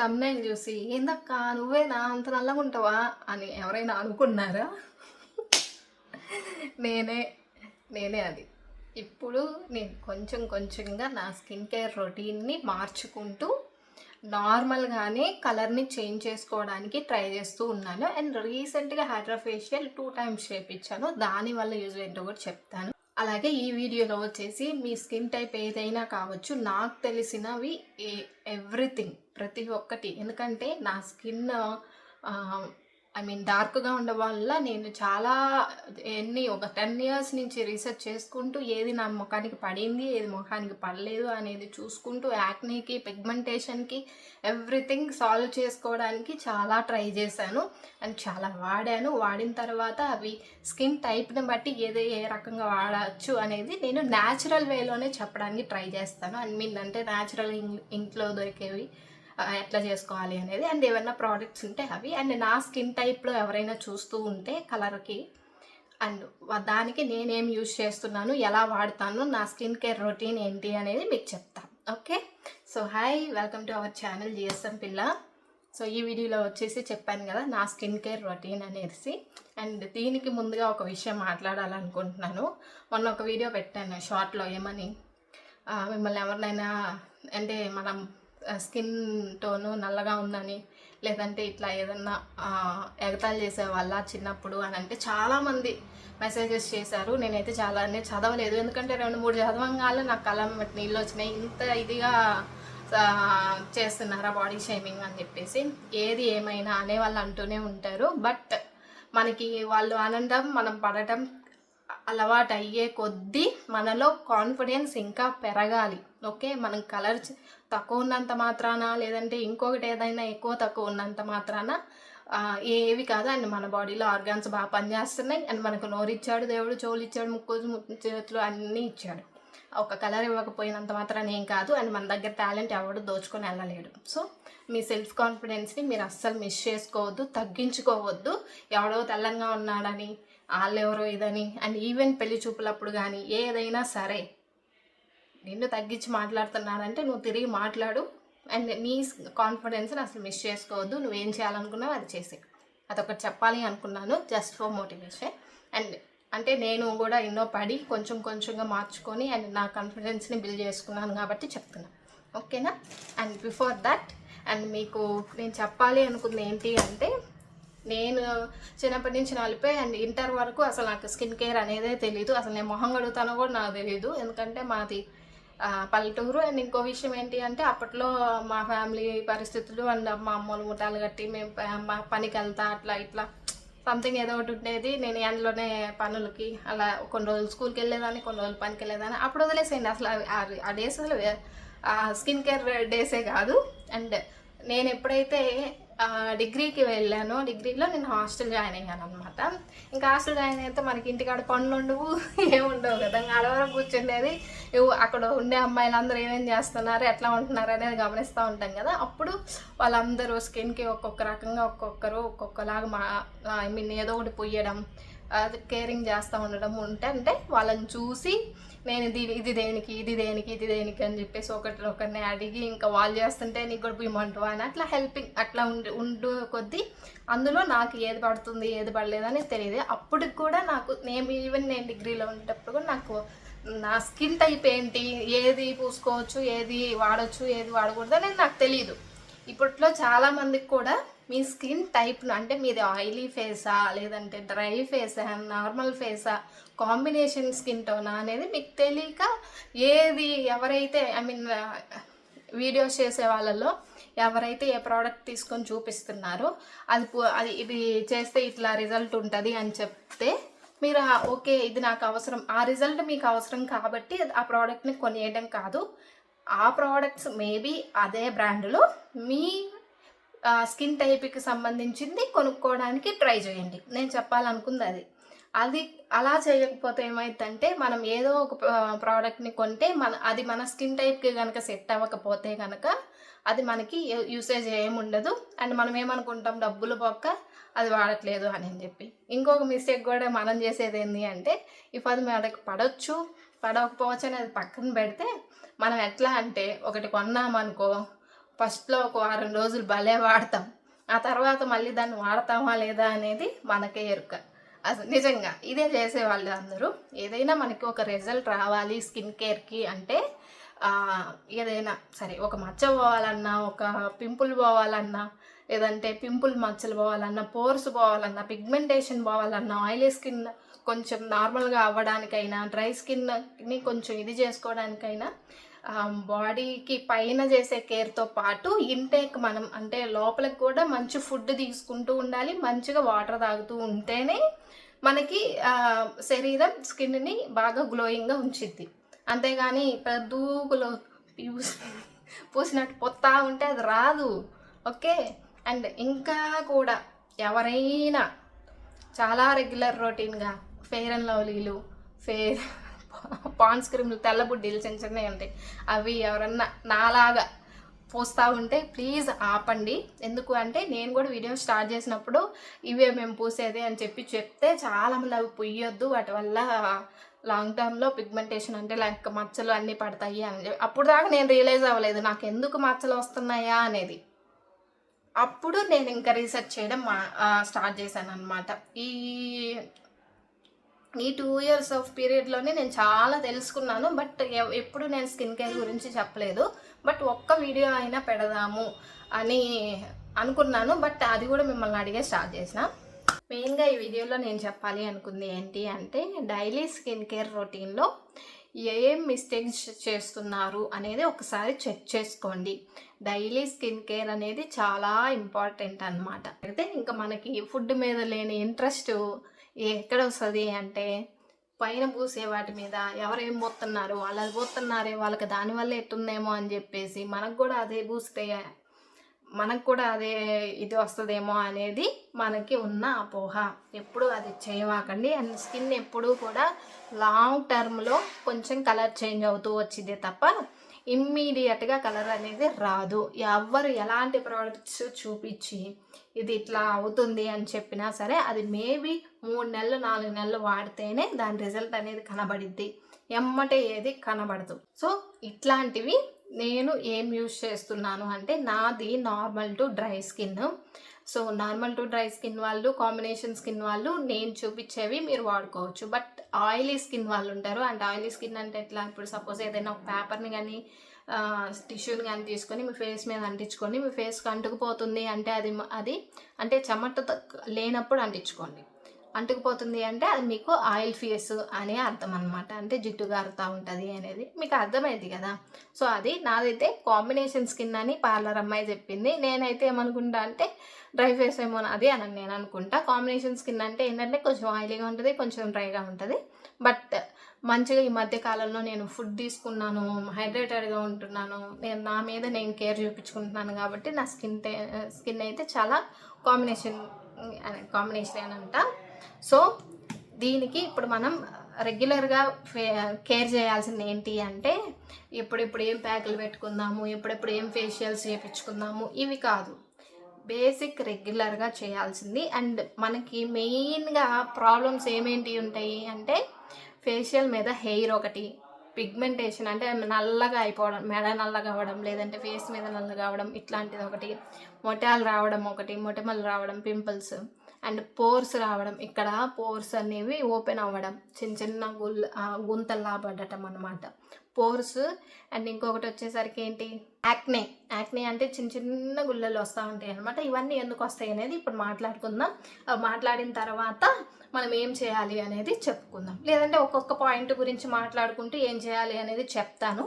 Thumbnail చూసి ఏందక్క నువ్వేనా అంత నల్లగా ఉంటావా అని ఎవరైనా అనుకున్నారా? నేనే నేనే అది. ఇప్పుడు నేను కొంచెం కొంచెంగా నా స్కిన్ కేర్ రొటీన్ని మార్చుకుంటూ నార్మల్గానే కలర్ని చేంజ్ చేసుకోవడానికి ట్రై చేస్తూ ఉన్నాను. అండ్ రీసెంట్గా హైడ్రా ఫేషియల్ 2 టైమ్స్ చేయించాను. దానివల్ల యూజ్ ఏంటో కూడా చెప్తాను. అలాగే ఈ వీడియోలో వచ్చేసి మీ స్కిన్ టైప్ ఏదైనా కావచ్చు, నాకు తెలిసినవి ఎవ్రీథింగ్ ప్రతి ఒక్కటి. ఎందుకంటే నా స్కిన్ డార్క్గా ఉండడం వల్ల నేను చాలా ఒక 10 ఇయర్స్ నుంచి రీసెర్చ్ చేసుకుంటూ ఏది నా ముఖానికి పడింది, ఏది ముఖానికి పడలేదు అనేది చూసుకుంటూ యాక్నీకి, పిగ్మెంటేషన్కి ఎవ్రీథింగ్ సాల్వ్ చేసుకోవడానికి చాలా ట్రై చేశాను అండ్ చాలా వాడాను. వాడిన తర్వాత అవి స్కిన్ టైప్ని బట్టి ఏ రకంగా వాడచ్చు అనేది నేను న్యాచురల్ వేలోనే చెప్పడానికి ట్రై చేస్తాను. అంటే న్యాచురల్ ఇంట్లో దొరికేవి ఎట్లా చేసుకోవాలి అనేది, అండ్ ఏమైనా ప్రోడక్ట్స్ ఉంటే అవి, అండ్ నా స్కిన్ టైప్లో ఎవరైనా చూస్తూ ఉంటే కలర్కి అండ్ దానికి నేనేం యూజ్ చేస్తున్నాను, ఎలా వాడతాను, నా స్కిన్ కేర్ రొటీన్ ఏంటి అనేది మీకు చెప్తాను. Okay, so hi, welcome to our channel GSM పిల్ల. సో ఈ వీడియోలో వచ్చేసి చెప్పాను కదా నా స్కిన్ కేర్ రొటీన్ అనేసి, అండ్ దీనికి ముందుగా ఒక విషయం మాట్లాడాలనుకుంటున్నాను. మొన్న ఒక వీడియో పెట్టాను షార్ట్లో, ఏమని మిమ్మల్ని ఎవరినైనా అంటే మనం స్కిన్ టోను నల్లగా ఉందని, లేదంటే ఇట్లా ఏదన్నా ఎగతాళి చేసేవాళ్ళ చిన్నప్పుడు అని అంటే చాలామంది మెసేజెస్ చేశారు. నేనైతే చాలా చదవలేదు, ఎందుకంటే 2-3 చదవంగానే నాకు కళ్ళం నీళ్ళు వచ్చినాయి. ఇంత ఇదిగా చేస్తున్నారా బాడీ షేమింగ్ అని చెప్పేసి. ఏది ఏమైనా అనేవాళ్ళు అంటూనే ఉంటారు, బట్ మనకి వాళ్ళు ఆనందం మనం పడటం అలవాటు అయ్యే కొద్దీ మనలో కాన్ఫిడెన్స్ ఇంకా పెరగాలి. ఓకే, మనం కలర్ తక్కువ ఉన్నంత మాత్రాన, లేదంటే ఇంకొకటి ఏదైనా ఎక్కువ తక్కువ ఉన్నంత మాత్రాన ఏవి కాదు. అండ్ మన బాడీలో ఆర్గాన్స్ బాగా పనిచేస్తున్నాయి. అండ్ మనకు నోరు ఇచ్చాడు దేవుడు, చెవులు ఇచ్చాడు, ముక్కు చేతులు అన్నీ ఇచ్చాడు. ఒక కలర్ ఇవ్వకపోయినంత మాత్రాన ఏం కాదు. అండ్ మన దగ్గర టాలెంట్ ఎవడు దోచుకొని వెళ్ళలేడు. సో మీ సెల్ఫ్ కాన్ఫిడెన్స్ని మీరు అస్సలు మిస్ చేసుకోవద్దు, తగ్గించుకోవద్దు. ఎవడో తెల్లంగా ఉన్నాడని, వాళ్ళెవరో ఇదని, అండ్ ఈవెన్ పెళ్లి చూపులప్పుడు కానీ ఏదైనా సరే నిన్ను తగ్గించి మాట్లాడుతున్నారంటే నువ్వు తిరిగి మాట్లాడు. అండ్ నీ కాన్ఫిడెన్స్ని అసలు మిస్ చేసుకోవద్దు. నువ్వేం చేయాలనుకున్నావు అది చేసే. అదొకటి చెప్పాలి అనుకున్నాను, జస్ట్ ఫర్ మోటివేషన్. అండ్ అంటే నేను కూడా ఎన్నో పడి కొంచెం కొంచెంగా మార్చుకొని అండ్ నా కాన్ఫిడెన్స్ని బిల్డ్ చేసుకున్నాను కాబట్టి చెప్తున్నాను. ఓకేనా? అండ్ బిఫోర్ దట్ అండ్ మీకు నేను చెప్పాలి అనుకుంది ఏంటి అంటే, నేను చిన్నప్పటి నుంచి నలిపే అండ్ ఇంటర్ వరకు అసలు నాకు స్కిన్ కేర్ అనేదే తెలీదు. అసలు నేను మొహం కడుగుతానో కూడా నాకు తెలీదు, ఎందుకంటే మాది పల్లెటూరు. అండ్ ఇంకో విషయం ఏంటి అంటే, అప్పట్లో మా ఫ్యామిలీ పరిస్థితులు అండ్ మా అమ్మలు ముఠాలు కట్టి మేము పనికి వెళ్తా అట్లా ఇట్లా సంథింగ్ ఏదో ఒకటి ఉండేది. నేను అందులోనే పనులకి అలా కొన్ని రోజులు స్కూల్కి వెళ్ళేదాన్ని, కొన్ని రోజులు పనికి వెళ్ళేదాన్ని. అప్పుడు వదిలేసేయండి, అసలు ఆ డేస్ అసలు స్కిన్ కేర్ డేసే కాదు. అండ్ నేను ఎప్పుడైతే డిగ్రీకి వెళ్ళాను, డిగ్రీలో నేను హాస్టల్ జాయిన్ అయ్యాను అనమాట. ఇంకా హాస్టల్ జాయిన్ అయితే మనకి ఇంటికాడ పనులు ఉండవు, ఏముండవు కదా. ఆడవరకు కూర్చుండేది, అక్కడ ఉండే అమ్మాయిలందరూ ఏమేం చేస్తున్నారు, ఎట్లా ఉంటున్నారు అనేది గమనిస్తూ ఉంటాం కదా. అప్పుడు వాళ్ళందరూ స్కిన్కి ఒక్కొక్క రకంగా ఒక్కొక్కరు ఒక్కొక్కలాగా ఏదో ఒకటి పొయ్యడం, అది కేరింగ్ చేస్తూ ఉండడం అంటే వాళ్ళని చూసి నేను ఇది దేనికి అని చెప్పేసి ఒకరిని అడిగి, ఇంకా వాళ్ళు చేస్తుంటే నీకు కూడా బియ్యమంటావా అని అట్లా హెల్పింగ్ అట్లా ఉండు కొద్దీ అందులో నాకు ఏది పడుతుంది ఏది పడలేదని తెలియదు. అప్పటికి కూడా నాకు నేను డిగ్రీలో ఉండేటప్పుడు కూడా నాకు నా స్కిన్ టైప్ ఏంటి, ఏది పూసుకోవచ్చు, ఏది వాడచ్చు, ఏది వాడకూడదు అనేది నాకు తెలియదు. ఇప్పట్లో చాలామందికి కూడా మీ స్కిన్ టైప్ను అంటే మీది ఆయిలీ ఫేసా, లేదంటే డ్రై ఫేసా, నార్మల్ ఫేసా, కాంబినేషన్ స్కిన్ టోనా అనేది మీకు తెలియక ఎవరైతే వీడియోస్ చేసే వాళ్ళలో ఎవరైతే ఏ ప్రోడక్ట్ తీసుకొని చూపిస్తున్నారో అది ఇది చేస్తే ఇట్లా రిజల్ట్ ఉంటుంది అని చెప్తే మీరు ఓకే ఇది నాకు అవసరం, ఆ రిజల్ట్ మీకు అవసరం కాబట్టి ఆ ప్రోడక్ట్ని కొనియడం కాదు. ఆ ప్రోడక్ట్స్ మేబీ అదే బ్రాండ్లో మీ స్కిన్ టైప్కి సంబంధించింది కొనుక్కోవడానికి ట్రై చేయండి. నేను చెప్పాలనుకుంది అది అలా చేయకపోతే ఏమైందంటే, మనం ఏదో ఒక ప్రోడక్ట్ని కొంటే అది మన స్కిన్ టైప్కి కనుక సెట్ అవ్వకపోతే కనుక అది మనకి యూసేజ్ ఏముండదు. అండ్ మనం ఏమనుకుంటాం, డబ్బులు పోక అది వాడట్లేదు అని చెప్పి. ఇంకొక మిస్టేక్ కూడా మనం చేసేది ఏంటి అంటే, అది మనకి పడవచ్చు పడకపోవచ్చు అనేది పక్కన పెడితే, మనం ఎట్లా అంటే ఒకటి కొన్నామనుకో, ఫస్ట్లో ఒక వారం రోజులు భలే వాడతాం, ఆ తర్వాత మళ్ళీ దాన్ని వాడతామా లేదా అనేది మనకే ఎరుక. అసలు నిజంగా ఇదే చేసేవాళ్ళు అందరూ. ఏదైనా మనకి ఒక రిజల్ట్ రావాలి స్కిన్ కేర్కి అంటే ఏదైనా సరే, ఒక మచ్చ పోవాలన్నా, ఒక పింపుల్ పోవాలన్నా, లేదంటే పింపుల్ మచ్చలు పోవాలన్నా, పోర్స్ పోవాలన్నా, పిగ్మెంటేషన్ పోవాలన్నా, ఆయిలీ స్కిన్ కొంచెం నార్మల్గా అవ్వడానికైనా, డ్రై స్కిన్ని కొంచెం ఇది చేసుకోవడానికైనా బాడీకి పైన చేసే కేర్తో పాటు ఇంటేక్ మనం అంటే లోపలికి కూడా మంచి ఫుడ్ తీసుకుంటూ ఉండాలి, మంచిగా వాటర్ తాగుతూ ఉంటేనే మనకి శరీరం స్కిన్ని బాగా గ్లోయింగ్గా ఉంచిద్ది. అంతేగాని దూకులో పూసినట్టు పొత్తా ఉంటే అది రాదు. ఓకే. అండ్ ఇంకా కూడా ఎవరైనా చాలా రెగ్యులర్ రొటీన్గా ఫెయిర్ అండ్ లవ్లీలు, పాండ్స్ క్రీమ్లు, తెల్లబుడ్డీలు చిన్న చిన్నవి ఉంటాయి, అవి ఎవరన్నా నాలాగా పోస్తూ ఉంటే ప్లీజ్ ఆపండి. ఎందుకు అంటే నేను కూడా వీడియో స్టార్ట్ చేసినప్పుడు ఇవే మేము పూసేది అని చెప్తే చాలామంది అవి పొయ్యొద్దు, వాటి వల్ల లాంగ్ టర్మ్లో పిగ్మెంటేషన్ అంటే లైక్ మచ్చలు అన్నీ పడతాయి అని చెప్పి. అప్పుడు దాకా నేను రియలైజ్ అవ్వలేదు నాకు ఎందుకు మచ్చలు వస్తున్నాయా అనేది. అప్పుడు నేను ఇంకా రీసెర్చ్ చేయడం స్టార్ట్ చేశాను అనమాట. ఈ 2 years ఆఫ్ పీరియడ్లోనే నేను చాలా తెలుసుకున్నాను. బట్ ఎప్పుడు నేను స్కిన్ కేర్ గురించి చెప్పలేదు. బట్ ఒక్క వీడియో అయినా పెడదాము అని అనుకున్నాను. బట్ అది కూడా మిమ్మల్ని అడిగే స్టార్ట్ చేసిన. మెయిన్గా ఈ వీడియోలో నేను చెప్పాలి అనుకుంది ఏంటి అంటే, డైలీ స్కిన్ కేర్ రొటీన్లో ఏం మిస్టేక్స్ చేస్తున్నారు అనేది ఒకసారి చెక్ చేసుకోండి. డైలీ స్కిన్ కేర్ అనేది చాలా ఇంపార్టెంట్ అన్నమాట. అయితే ఇంకా మనకి ఫుడ్ మీద లేని ఇంట్రెస్ట్ ఎక్కడ వస్తుంది అంటే, పైన పూసే వాటి మీద ఎవరేం పోతున్నారు, అలా పోతున్నారే వాళ్ళకి దానివల్ల ఎట్టుందేమో అని చెప్పేసి మనకు కూడా అదే పూస్తే మనకు కూడా అదే ఇది వస్తుందేమో అనేది మనకి ఉన్న అపోహ. ఎప్పుడు అది చేయవాకండి. అండ్ స్కిన్ ఎప్పుడూ కూడా లాంగ్ టర్మ్లో కొంచెం కలర్ చేంజ్ అవుతూ వచ్చిందే తప్ప ఇమ్మీడియట్గా కలర్ అనేది రాదు. ఎవ్వరు ఎలాంటి ప్రోడక్ట్స్ చూపించి ఇది ఇట్లా అవుతుంది అని చెప్పినా సరే అది మేబీ 3 నెలలు 4 నెలలు వాడితేనే దాని రిజల్ట్ అనేది కనబడిద్ది, ఎమ్మటే ఏది కనబడదు. సో ఇట్లాంటివి నేను ఏం యూజ్ చేస్తున్నాను అంటే, నాది normal to dry skin. So normal to dry skin వాళ్ళు, కాంబినేషన్ స్కిన్ వాళ్ళు నేను చూపించేవి మీరు వాడుకోవచ్చు. బట్ ఆయిలీ స్కిన్ వాళ్ళు ఉంటారు. అండ్ ఆయిలీ స్కిన్ అంటే ఎట్లా, ఇప్పుడు సపోజ్ ఏదైనా ఒక పేపర్ని కానీ టిష్యూని కానీ తీసుకొని మీ ఫేస్ మీద అంటించుకొని మీ ఫేస్కి అంటుకుపోతుంది అంటే అది అంటే చెమట లేనప్పుడు అంటించుకోండి. అంటుకుపోతుంది అంటే అది మీకు ఆయిల్ ఫేస్ అనే అర్థం అనమాట. అంటే జిడ్డు గారుతూ ఉంటుంది అనేది మీకు అర్థమైంది కదా. సో అది నాదైతే కాంబినేషన్ స్కిన్ అని పార్లర్ అమ్మాయి చెప్పింది. నేనైతే ఏమనుకుంటా అంటే డ్రై ఫేస్ ఏమో అది అని నేను అనుకుంటా. కాంబినేషన్ స్కిన్ అంటే ఏంటంటే కొంచెం ఆయిలీగా ఉంటుంది, కొంచెం డ్రైగా ఉంటుంది. బట్ మంచిగా ఈ మధ్య కాలంలో నేను ఫుడ్ తీసుకున్నాను, హైడ్రేటెడ్గా ఉంటున్నాను, నేను నా మీద నేను కేర్ చూపించుకుంటున్నాను కాబట్టి నా స్కిన్ అయితే చాలా కాంబినేషన్ అని అంట. సో దీనికి ఇప్పుడు మనం రెగ్యులర్గా కేర్ చేయాల్సింది ఏంటి అంటే, ఎప్పుడెప్పుడు ఏం ప్యాకులు పెట్టుకుందాము, ఎప్పుడెప్పుడు ఏం ఫేషియల్స్ చేయించుకుందాము ఇవి కాదు. బేసిక్ రెగ్యులర్గా చేయాల్సింది. అండ్ మనకి మెయిన్గా ప్రాబ్లమ్స్ ఏమేంటి ఉంటాయి అంటే, ఫేషియల్ మీద హెయిర్ ఒకటి, పిగ్మెంటేషన్ అంటే నల్లగా అయిపోవడం, మెడ నల్లగా అవ్వడం, లేదంటే ఫేస్ మీద నల్లగా అవ్వడం, ఇట్లాంటిది ఒకటి, మొటిమలు రావడం ఒకటి, మొటిమలు రావడం, పింపుల్స్, అండ్ పోర్స్ రావడం. ఇక్కడ పోర్స్ అనేవి ఓపెన్ అవ్వడం, చిన్న చిన్న గుంతల్లా పడటం అన్నమాట పోర్స్. అండ్ ఇంకొకటి వచ్చేసరికి ఏంటి, యాక్నే అంటే చిన్న చిన్న గుళ్ళలు వస్తూ ఉంటాయి అనమాట. ఇవన్నీ ఎందుకు వస్తాయి అనేది ఇప్పుడు మాట్లాడుకుందాం. మాట్లాడిన తర్వాత మనం ఏం చేయాలి అనేది చెప్పుకుందాం. లేదంటే ఒక్కొక్క పాయింట్ గురించి మాట్లాడుకుంటూ ఏం చేయాలి అనేది చెప్తాను.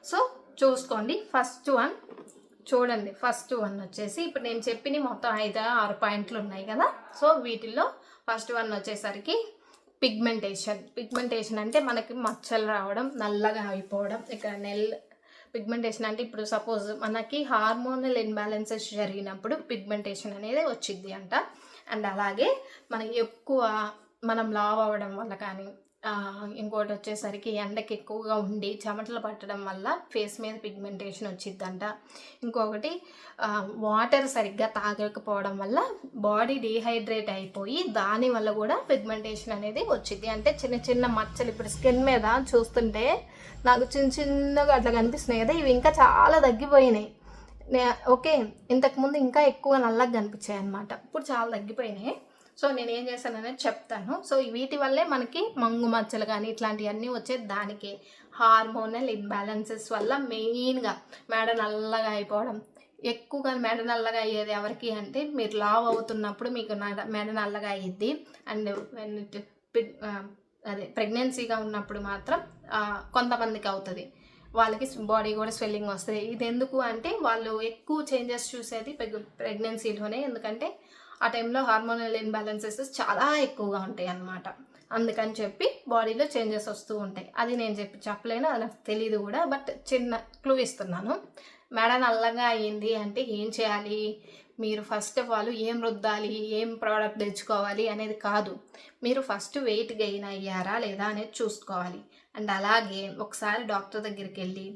సో చూసుకోండి. ఫస్ట్ వన్ చూడండి. ఫస్ట్ వన్ వచ్చేసి ఇప్పుడు నేను చెప్పిన మొత్తం 5-6 పాయింట్లు ఉన్నాయి కదా. సో వీటిల్లో ఫస్ట్ వన్ వచ్చేసరికి పిగ్మెంటేషన్ అంటే మనకి మచ్చలు రావడం, నల్లగా అయిపోవడం. ఇక్కడ పిగ్మెంటేషన్ అంటే ఇప్పుడు సపోజ్ మనకి హార్మోనల్ ఇన్బ్యాలెన్సెస్ జరిగినప్పుడు పిగ్మెంటేషన్ అనేది వచ్చింది అంట. అండ్ అలాగే మనకి ఎక్కువ మనం లావ్ అవ్వడం వల్ల కానీ, ఇంకోటి వచ్చేసరికి ఎండకి ఎక్కువగా ఉండి చెమటలు పట్టడం వల్ల ఫేస్ మీద పిగ్మెంటేషన్ వచ్చిద్దంట. ఇంకొకటి వాటర్ సరిగ్గా తాగకపోవడం వల్ల బాడీ డీహైడ్రేట్ అయిపోయి దానివల్ల కూడా పిగ్మెంటేషన్ అనేది వచ్చింది. అంటే చిన్న చిన్న మచ్చలు ఇప్పుడు స్కిన్ మీద చూస్తుంటే నాకు చిన్నగా అట్లా కనిపిస్తున్నాయి కదా, ఇవి ఇంకా చాలా తగ్గిపోయినాయి. ఓకే, ఇంతకుముందు ఇంకా ఎక్కువ నల్లగా కనిపించాయి అనమాట. ఇప్పుడు చాలా తగ్గిపోయినాయి. సో నేను ఏం చేశాననేది చెప్తాను. సో వీటి వల్లే మనకి మంగు మచ్చలు కానీ ఇట్లాంటివన్నీ వచ్చేది దానికి హార్మోనల్ ఇన్బ్యాలెన్సెస్ వల్ల మెయిన్గా మెడ నల్లగా అయిపోవడం. ఎక్కువగా మెడ నల్లగా అయ్యేది ఎవరికి అంటే మీరు లావ్ అవుతున్నప్పుడు మీకు మెడ నల్లగా అయ్యిద్ది. అండ్ అదే ప్రెగ్నెన్సీగా ఉన్నప్పుడు మాత్రం కొంతమందికి అవుతుంది, వాళ్ళకి బాడీ కూడా స్వెల్లింగ్ వస్తుంది. ఇది ఎందుకు అంటే వాళ్ళు ఎక్కువ చేంజెస్ చూసేది ప్రెగ్నెన్సీలోనే, ఎందుకంటే ఆ టైంలో హార్మోనల్ ఇన్బ్యాలెన్సెస్ చాలా ఎక్కువగా ఉంటాయి అన్నమాట. అందుకని చెప్పి బాడీలో చేంజెస్ వస్తూ ఉంటాయి. అది నేను చెప్పలేను, అది నాకు తెలియదు కూడా. బట్ చిన్న క్లూ ఇస్తున్నాను. మెడ నల్లగా అయ్యింది అంటే ఏం చేయాలి, మీరు ఫస్ట్ ఆఫ్ ఆల్ ఏం రుద్దాలి, ఏం ప్రోడక్ట్ తెచ్చుకోవాలి అనేది కాదు, మీరు ఫస్ట్ వెయిట్ గెయిన్ అయ్యారా లేదా అనేది చూసుకోవాలి. అండ్ అలాగే ఒకసారి డాక్టర్ దగ్గరికి వెళ్ళి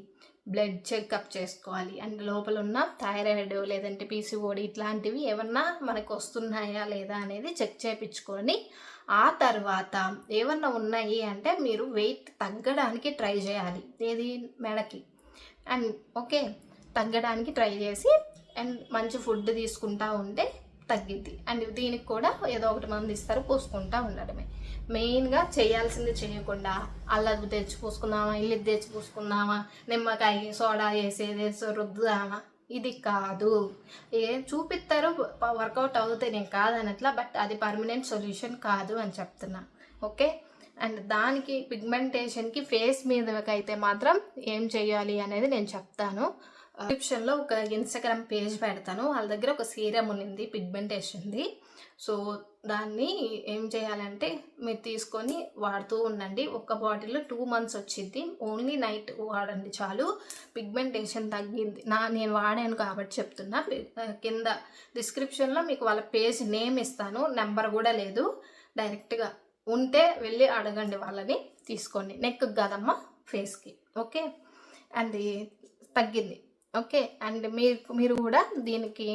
బ్లడ్ చెకప్ చేసుకోవాలి. అండ్ లోపల ఉన్న థైరాయిడ్ లేదంటే పీసీఓడి ఇట్లాంటివి ఏమన్నా మనకు వస్తున్నాయా లేదా అనేది చెక్ చేయించుకొని ఆ తర్వాత ఏమన్నా ఉన్నాయి అంటే మీరు వెయిట్ తగ్గడానికి ట్రై చేయాలి. ఏది మెడకి. అండ్ ఓకే, తగ్గడానికి ట్రై చేసి అండ్ మంచి ఫుడ్ తీసుకుంటూ ఉంటే తగ్గిద్ది. అండ్ దీనికి కూడా ఏదో ఒకటి మంది ఇస్తారు, పూసుకుంటూ ఉండడమే. మెయిన్గా చేయాల్సింది చేయకుండా అల్లది తెచ్చి పూసుకుందామా, ఇల్లు తెచ్చి పూసుకుందామా, నిమ్మకాయ సోడా వేసేది రుద్దుదామా, ఇది కాదు. ఏం చూపిస్తారు, వర్కౌట్ అవుతాయి, నేను కాదనట్లా, బట్ అది పర్మనెంట్ సొల్యూషన్ కాదు అని చెప్తున్నా. ఓకే. అండ్ దానికి పిగ్మెంటేషన్కి ఫేస్ మీదకైతే మాత్రం ఏం చేయాలి అనేది నేను చెప్తాను. డిస్క్రిప్షన్లో ఒక ఇన్స్టాగ్రామ్ పేజ్ పెడతాను, వాళ్ళ దగ్గర ఒక సీరం ఉంది పిగ్మెంటేషన్ది. సో దాన్ని ఏం చేయాలంటే మీరు తీసుకొని వాడుతూ ఉండండి. ఒక బాటిల్ 2 months వచ్చింది. ఓన్లీ నైట్ వాడండి చాలు, పిగ్మెంటేషన్ తగ్గింది. నేను వాడాను కాబట్టి చెప్తున్నా. కింద డిస్క్రిప్షన్లో మీకు వాళ్ళ పేజ్ నేమ్ ఇస్తాను, నెంబర్ కూడా లేదు. డైరెక్ట్గా ఉంటే వెళ్ళి అడగండి వాళ్ళని, తీసుకోండి. నెక్ కదమ్మా, ఫేస్కి. ఓకే. అండ్ తగ్గింది. ఓకే. అండ్ మీరు కూడా దీనికి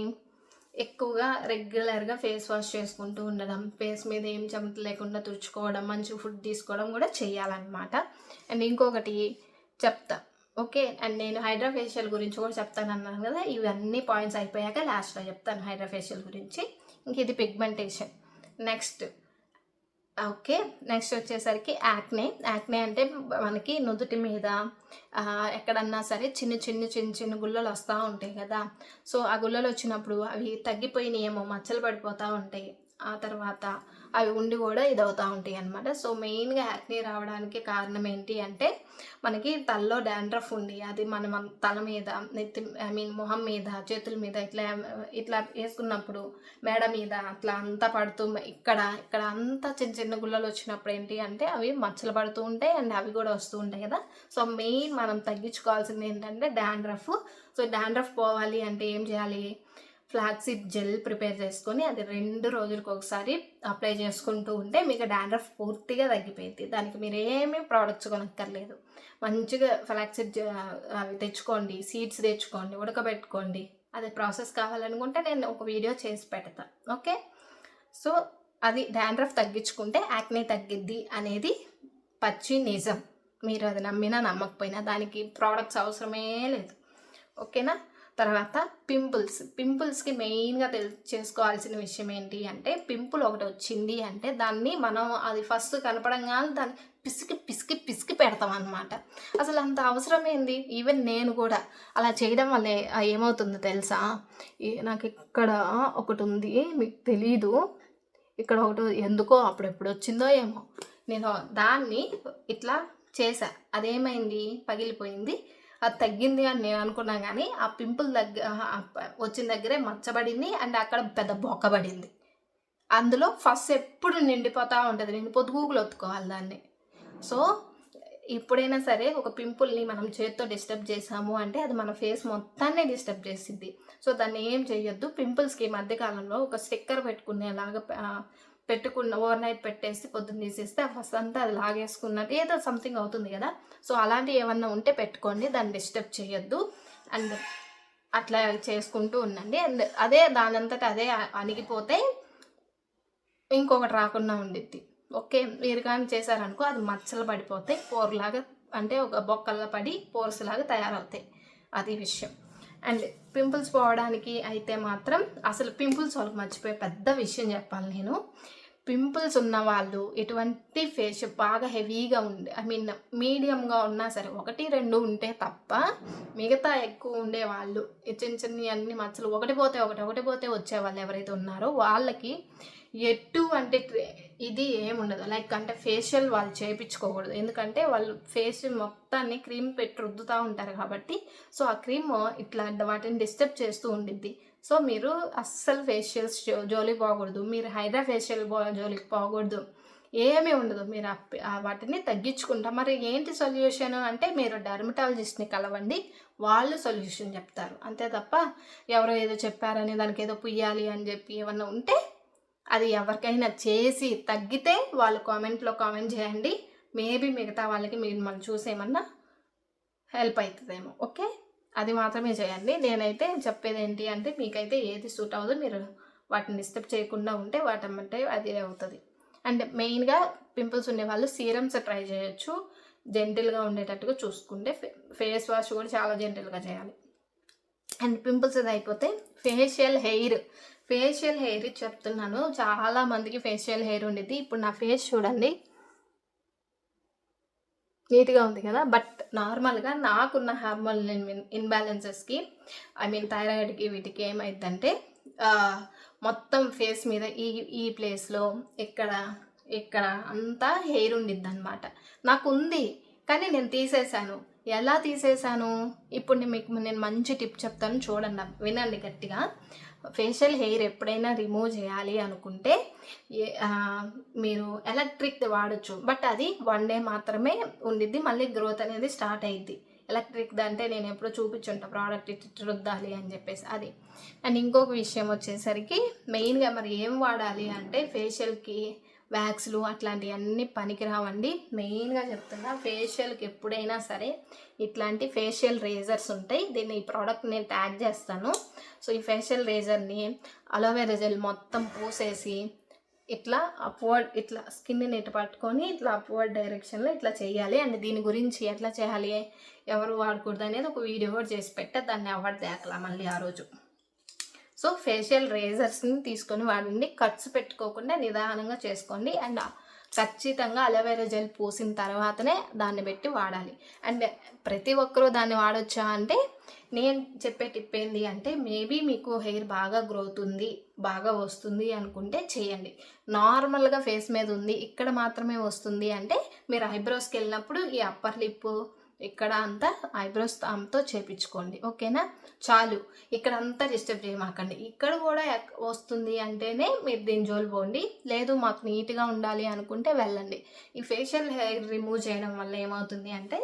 ఎక్కువగా రెగ్యులర్గా ఫేస్ వాష్ చేసుకుంటూ ఉండడం, ఫేస్ మీద ఏం చెమట లేకుండా తుడుచుకోవడం, మంచి ఫుడ్ తీసుకోవడం కూడా చేయాలన్నమాట. అండ్ ఇంకొకటి చెప్తా. ఓకే. అండ్ నేను హైడ్రా ఫేషియల్ గురించి కూడా చెప్తాను అన్నాను కదా, ఇవన్నీ పాయింట్స్ అయిపోయాక లాస్ట్లో చెప్తాను హైడ్రా ఫేషియల్ గురించి. ఇంక ఇది పిగ్మెంటేషన్. Next okay. నెక్స్ట్ వచ్చేసరికి యాక్నే. యాక్నే అంటే మనకి నుదుటి మీద ఎక్కడన్నా సరే చిన్న గుల్లలు వస్తూ ఉంటాయి కదా. సో ఆ గుల్లలు వచ్చినప్పుడు అవి తగ్గిపోయినాయేమో, మచ్చలు పడిపోతూ ఉంటాయి. ఆ తర్వాత అవి ఉండి కూడా ఇదవుతూ ఉంటాయి అన్నమాట. సో మెయిన్గా యాక్నే రావడానికి కారణం ఏంటి అంటే మనకి తలలో డాండ్రఫ్ ఉండి అది మనం తల మీద మొహం మీద చేతుల మీద ఇట్లా వేసుకున్నప్పుడు మెడ మీద అట్లా అంతా పడుతూ ఇక్కడ అంతా చిన్న గుల్లలు వచ్చినప్పుడు ఏంటి అంటే అవి మచ్చలు పడుతూ ఉంటాయి. అండ్ అవి కూడా వస్తూ ఉంటాయి కదా. సో మెయిన్ మనం తగ్గించుకోవాల్సింది ఏంటంటే డాండ్రఫ్. సో డాండ్రఫ్ పోవాలి అంటే ఏం చేయాలి, ఫ్లాక్సీడ్ జెల్ ప్రిపేర్ చేసుకొని అది 2 రోజులకు ఒకసారి అప్లై చేసుకుంటూ ఉంటే మీకు డాండ్రఫ్ పూర్తిగా తగ్గిపోయింది. దానికి మీరు ఏమీ ప్రోడక్ట్స్ కొనక్కర్లేదు. మంచిగా ఫ్లాక్సీడ్ అవి తెచ్చుకోండి, సీడ్స్ తెచ్చుకోండి, ఉడకబెట్టుకోండి. అది ప్రాసెస్ కావాలనుకుంటే నేను ఒక వీడియో చేసి పెడతాను. ఓకే. సో అది డాండ్రఫ్ తగ్గించుకుంటే యాక్నే తగ్గిద్ది అనేది పచ్చి నిజం. మీరు అది నమ్మినా నమ్మకపోయినా దానికి ప్రోడక్ట్స్ అవసరమే లేదు. ఓకేనా. తర్వాత పింపుల్స్కి మెయిన్గా చేసుకోవాల్సిన విషయం ఏంటి అంటే, పింపుల్ ఒకటి వచ్చింది అంటే దాన్ని మనం అది ఫస్ట్ కనపడంగానే దాన్ని పిసికి పెడతాం అన్నమాట. అసలు అంత అవసరం ఏంది. ఈవెన్ నేను కూడా అలా చేయడం వల్ల ఏమవుతుందో తెలుసా, నాకు ఇక్కడ ఒకటి ఉంది, మీకు తెలీదు, ఇక్కడ ఒకటి ఎందుకో అప్పుడెప్పుడు వచ్చిందో ఏమో, నేను దాన్ని ఇట్లా చేసా, అదేమైంది, పగిలిపోయింది. అది తగ్గింది అని నేను అనుకున్నా, కానీ ఆ పింపుల్ వచ్చిన దగ్గరే మచ్చబడింది. అండ్ అక్కడ పెద్ద బొక్కబడింది. అందులో ఫస్ట్ ఎప్పుడు నిండిపోతూ ఉంటుంది, నేను పొద్దుగూకులు ఒత్తుకోవాలి దాన్ని. సో ఎప్పుడైనా సరే ఒక పింపుల్ని మనం చేతితో డిస్టర్బ్ చేసాము అంటే అది మన ఫేస్ మొత్తాన్ని డిస్టర్బ్ చేసిద్ది. సో దాన్ని ఏం చేయొద్దు. పింపుల్స్కి మధ్యకాలంలో ఒక స్టిక్కర్ పెట్టుకునేలాగా ఓవర్ నైట్ పెట్టేసి పొద్దున్న తీసేస్తే ఫస్ట్ అంతా అది లాగేసుకున్నట్టు ఏదో సంథింగ్ అవుతుంది కదా. సో అలాంటివి ఏమన్నా ఉంటే పెట్టుకోండి, దాన్ని డిస్టర్బ్ చేయొద్దు. అండ్ అట్లా చేసుకుంటూ ఉండండి. అండ్ అదే దానంతట అదే అణిగిపోతే ఇంకొకటి రాకుండా ఉండిద్ది. ఓకే. మీరు కానీ చేశారనుకో అది మచ్చలు పడిపోతాయి, పోర్లాగా అంటే ఒక బొక్కలుగా పడి పోర్స్ లాగా తయారవుతాయి. అది విషయం. అండ్ పింపుల్స్ పోవడానికి అయితే మాత్రం అసలు పింపుల్స్ వాళ్ళకి మర్చిపోయే పెద్ద విషయం చెప్పాలి నేను. పింపుల్స్ ఉన్న వాళ్ళు ఎటువంటి ఫేస్ బాగా హెవీగా ఉండే మీడియంగా ఉన్నా సరే 1-2 ఉంటే తప్ప మిగతా ఎక్కువ ఉండే వాళ్ళు చిన్న చిన్న అన్ని మచ్చలు ఒకటి పోతే వచ్చేవాళ్ళు ఎవరైతే ఉన్నారో వాళ్ళకి ఎటువంటి ఇది ఏముండదు. లైక్ అంటే ఫేషియల్ వాళ్ళు చేయించుకోకూడదు, ఎందుకంటే వాళ్ళు ఫేస్ మొత్తాన్ని క్రీమ్ పెట్టి రుద్దుతూ ఉంటారు కాబట్టి. సో ఆ క్రీమ్ ఇట్లా వాటిని డిస్టర్బ్ చేస్తూ ఉండిద్ది. సో మీరు అస్సలు ఫేషియల్స్ జోలికి పోకూడదు, మీరు హైడ్రా ఫేషియల్ జోలికి పోకూడదు, ఏమీ ఉండదు. మీరు వాటిని తగ్గించుకుంటాం. మరి ఏంటి సొల్యూషన్ అంటే మీరు డర్మటాలజిస్ట్ని కలవండి, వాళ్ళు సొల్యూషన్ చెప్తారు. అంతే తప్ప ఎవరో ఏదో చెప్పారని దానికి ఏదో పుయ్యాలి అని చెప్పి ఏమన్నా ఉంటే అది ఎవరికైనా చేసి తగ్గితే వాళ్ళు కామెంట్లో కామెంట్ చేయండి. మేబీ మిగతా వాళ్ళకి మిమ్మల్ని చూసేమన్నా హెల్ప్ అవుతుందేమో. ఓకే, అది మాత్రమే చేయండి. నేనైతే చెప్పేది ఏంటి అంటే మీకైతే ఏది సూట్ అవ్వదు, మీరు వాటిని డిస్టర్బ్ చేయకుండా ఉంటే వాటమ్మంటే అది అవుతుంది. అండ్ మెయిన్గా పింపుల్స్ ఉండే వాళ్ళు సీరమ్స్ ట్రై చేయొచ్చు, జెంటిల్గా ఉండేటట్టుగా చూసుకుంటే. ఫేస్ వాష్ కూడా చాలా జెంటిల్గా చేయాలి. అండ్ పింపుల్స్ అది అయిపోతే ఫేషియల్ హెయిర్ చెప్తున్నాను. చాలా మందికి ఫేషియల్ హెయిర్ ఉండేది. ఇప్పుడు నా ఫేస్ చూడండి, నీట్గా ఉంది కదా. బట్ నార్మల్గా నాకున్న హార్మోన్ ఇన్బ్యాలెన్సెస్కి థైరాయిడ్కి వీటికి ఏమైందంటే మొత్తం ఫేస్ మీద ఈ ప్లేస్లో ఇక్కడ అంతా హెయిర్ ఉండిద్ది అనమాట. నాకు ఉంది కానీ నేను తీసేశాను. ఎలా తీసేశాను ఇప్పుడు నేను మంచి టిప్ చెప్తాను, చూడండి, వినండి గట్టిగా. ఫేషియల్ హెయిర్ ఎప్పుడైనా రిమూవ్ చేయాలి అనుకుంటే మీరు ఎలక్ట్రిక్ది వాడచ్చు, బట్ అది 1 డే మాత్రమే ఉండిద్ది, మళ్ళీ గ్రోత్ అనేది స్టార్ట్ అయ్యిద్ది. ఎలక్ట్రిక్ది అంటే నేను ఎప్పుడో చూపించుంటా ప్రోడక్ట్ ఇటు రుద్దాలి అని చెప్పేసి అది. అండ్ ఇంకొక విషయం వచ్చేసరికి మెయిన్గా మరి ఏం వాడాలి అంటే ఫేషియల్కి వ్యాక్స్లు అట్లాంటివన్నీ పనికిరావండి. మెయిన్గా చెప్తున్నా, ఫేషియల్కి ఎప్పుడైనా సరే ఇట్లాంటి ఫేషియల్ రేజర్స్ ఉంటాయి. ఈ ప్రోడక్ట్ నేను ట్యాగ్ చేస్తాను. సో ఈ ఫేషియల్ రేజర్ని అలోవెరా జెల్ మొత్తం పూసేసి ఇట్లా స్కిన్ని ఇటు పట్టుకొని ఇట్లా అప్వర్డ్ డైరెక్షన్లో ఇట్లా చేయాలి. అండ్ దీని గురించి ఎట్లా చేయాలి, ఎవరు వాడకూడదు అనేది ఒక వీడియో కూడా చేసి పెట్టా, దాన్ని ఎవరు తేకలా మళ్ళీ ఆ రోజు. సో ఫేషియల్ రేజర్స్ని తీసుకొని వాడండి, కట్స్ పెట్టుకోకుండా నిదానంగా చేసుకోండి. అండ్ ఖచ్చితంగా అలోవెరా జెల్ పూసిన తర్వాతనే దాన్ని పెట్టి వాడాలి. అండ్ ప్రతి ఒక్కరూ దాన్ని వాడొచ్చా అంటే నేను చెప్పే టిప్ ఏంటి అంటే మేబీ మీకు హెయిర్ బాగా గ్రోత్ ఉంది, బాగా వస్తుంది అనుకుంటే చేయండి. నార్మల్గా ఫేస్ మీద ఉంది, ఇక్కడ మాత్రమే వస్తుంది అంటే మీరు ఐబ్రోస్కి వెళ్ళినప్పుడు ఈ అప్పర్ లిప్ ఇక్కడ అంతా ఐబ్రోస్ తామ్తో చేపించుకోండి. ఓకేనా, చాలు. ఇక్కడ అంతా డిస్టర్బ్ చేయమాకండి. ఇక్కడ కూడా వస్తుంది అంటేనే మీరు దీని జోలు పోండి, లేదు మాకు నీట్గా ఉండాలి అనుకుంటే వెళ్ళండి. ఈ ఫేషియల్ హెయిర్ రిమూవ్ చేయడం వల్ల ఏమవుతుంది అంటే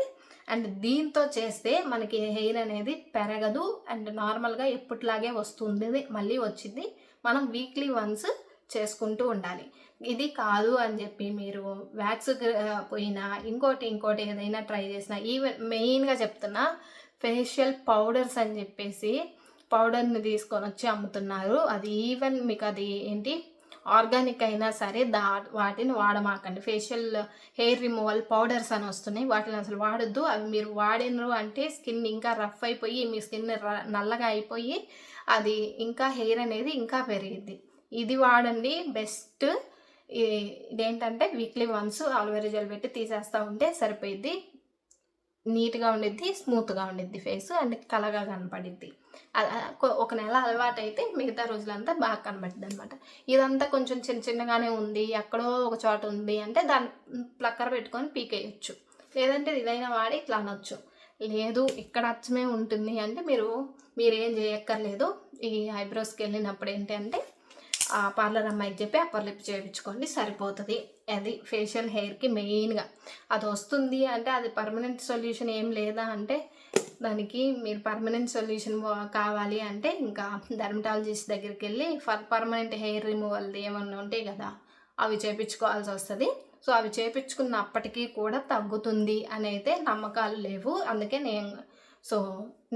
అండ్ దీంతో చేస్తే మనకి హెయిర్ అనేది పెరగదు అండ్ నార్మల్గా ఎప్పటిలాగే వస్తుంది, మళ్ళీ వచ్చింది. మనం వీక్లీ వన్స్ చేసుకుంటూ ఉండాలి. ఇది కాదు అని చెప్పి మీరు వ్యాక్స్ పోయినా ఇంకోటి ఏదైనా ట్రై చేసినా, ఈవెన్ మెయిన్గా చెప్తున్నా ఫేషియల్ పౌడర్స్ అని చెప్పేసి పౌడర్ని తీసుకొని వచ్చి అమ్ముతున్నారు. అది ఈవెన్ మీకు అది ఏంటి ఆర్గానిక్ అయినా సరే వాటిని వాడమాకండి. ఫేషియల్ హెయిర్ రిమూవల్ పౌడర్స్ అని వస్తున్నాయి, వాటిని అసలు వాడొద్దు. అవి మీరు వాడినరు అంటే స్కిన్ ఇంకా రఫ్ అయిపోయి మీ స్కిన్ నల్లగా అయిపోయి అది ఇంకా హెయిర్ అనేది ఇంకా పెరిగిద్ది. ఇది వాడండి బెస్ట్. ఇదేంటంటే వీక్లీ వన్స్ అలోవెరా జెల్ పెట్టి తీసేస్తూ ఉంటే సరిపోయిద్ది. నీట్గా ఉండిద్ది, స్మూత్గా ఉండిద్ది ఫేస్ అండ్ కలగా కనపడిద్ది. ఒక నెల అలవాటు అయితే మిగతా రోజులంతా బాగా కనబడుతుంది అనమాట. ఇదంతా కొంచెం చిన్నగానే ఉంది, ఎక్కడో ఒక చోట ఉంది అంటే దాన్ని ప్లక్కర్ పెట్టుకొని పీకేయచ్చు, లేదంటే ఇదైనా వాడి ఇట్లా అనొచ్చు. లేదు ఇక్కడ అచ్చమే ఉంటుంది అంటే మీరేం చేయక్కర్లేదు. ఈ ఐబ్రోస్కి వెళ్ళినప్పుడు ఏంటంటే ఆ పార్లర్ అమ్మాయికి చెప్పి అప్పర్ లిప్ చేయించుకోండి, సరిపోతుంది. అది ఫేషియల్ హెయిర్కి మెయిన్గా అది వస్తుంది అంటే అది పర్మనెంట్ సొల్యూషన్ ఏం లేదా అంటే దానికి మీరు పర్మనెంట్ సొల్యూషన్ కావాలి అంటే ఇంకా డర్మటాలజిస్ట్ దగ్గరికి వెళ్ళి పర్మనెంట్ హెయిర్ రిమూవల్ ఏమన్నా ఉంటాయి కదా అవి చేయించుకోవాల్సి వస్తుంది. సో అవి చేయించుకున్నప్పటికీ కూడా తగ్గుతుంది అని అయితే నమ్మకాలు లేవు. అందుకే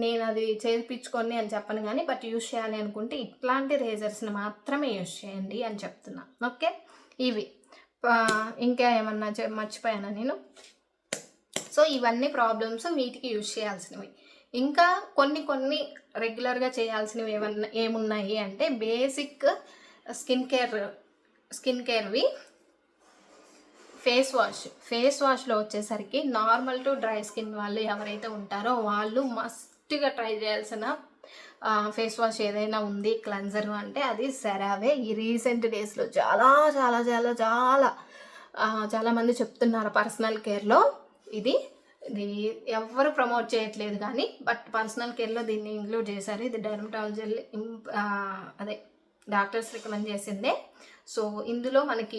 నేను అది చేయించుకోండి అని చెప్పను కానీ బట్ యూజ్ చేయాలి అనుకుంటే ఇట్లాంటి రేజర్స్ని మాత్రమే యూజ్ చేయండి అని చెప్తున్నా. ఓకే, ఇవి ఇంకా ఏమన్నా మర్చిపోయానా నేను? సో ఇవన్నీ ప్రాబ్లమ్స్ వీటికి యూజ్ చేయాల్సినవి. ఇంకా కొన్ని రెగ్యులర్గా చేయాల్సినవి ఏమున్నాయి అంటే బేసిక్ స్కిన్ కేర్వి ఫేస్ వాష్లో వచ్చేసరికి నార్మల్ టు డ్రై స్కిన్ వాళ్ళు ఎవరైతే ఉంటారో వాళ్ళు మస్ట్గా ట్రై చేయాల్సిన ఫేస్ వాష్ ఏదైనా ఉంది క్లెన్జర్ అంటే అది సెరావే. ఈ రీసెంట్ డేస్లో చాలా చాలా చాలా చాలా చాలామంది చెప్తున్నారు పర్సనల్ కేర్లో ఇది ఎవరు ప్రమోట్ చేయట్లేదు కానీ బట్ పర్సనల్ కేర్లో దీన్ని ఇంక్లూడ్ చేశారు. ఇది డెర్మటాలజీ అదే డాక్టర్స్ రికమెండ్ చేసిందే. సో ఇందులో మనకి